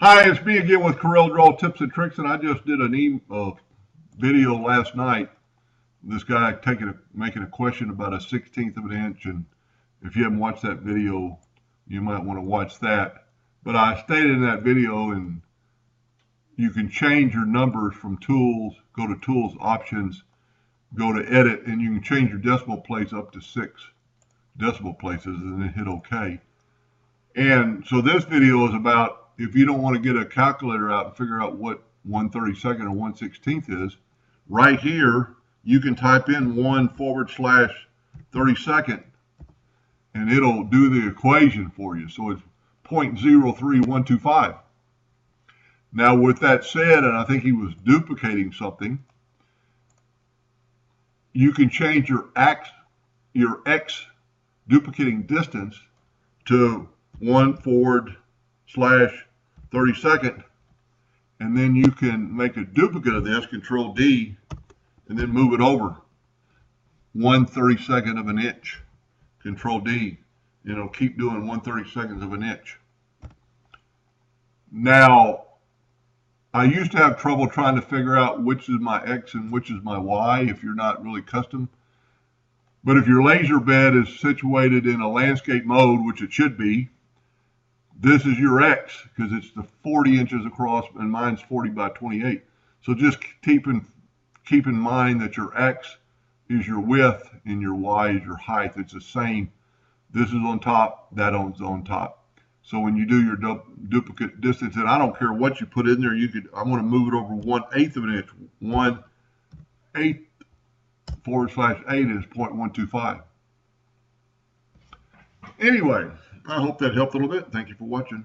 Hi, it's me again with Corel Draw Tips and Tricks, and I just did an video last night. This guy making a question about a 1/16 of an inch, and if you haven't watched that video, you might want to watch that. But I stated in that video, and you can change your numbers from Tools, go to Tools Options, go to Edit, and you can change your decimal place up to 6 decimal places, and then hit OK. And so this video is about, if you don't want to get a calculator out and figure out what 1/32 or 1/16 is, right here you can type in 1/32, and it'll do the equation for you. So it's 0.03125. Now with that said, and I think he was duplicating something, you can change your x duplicating distance to 1/32, and then you can make a duplicate of this, Control D, and then move it over 1/32 of an inch, Control D, and it'll keep doing 1/32 of an inch. Now, I used to have trouble trying to figure out which is my X and which is my Y if you're not really custom. But if your laser bed is situated in a landscape mode, which it should be, this is your X because it's the 40 inches across and mine's 40 by 28. So just keep in mind that your X is your width and your Y is your height. It's the same. This is on top, that one's on top. So when you do your duplicate distance, and I don't care what you put in there, I'm going to move it over 1/8 of an inch. 1/8 /8 is 0.125. Anyway, I hope that helped a little bit. Thank you for watching.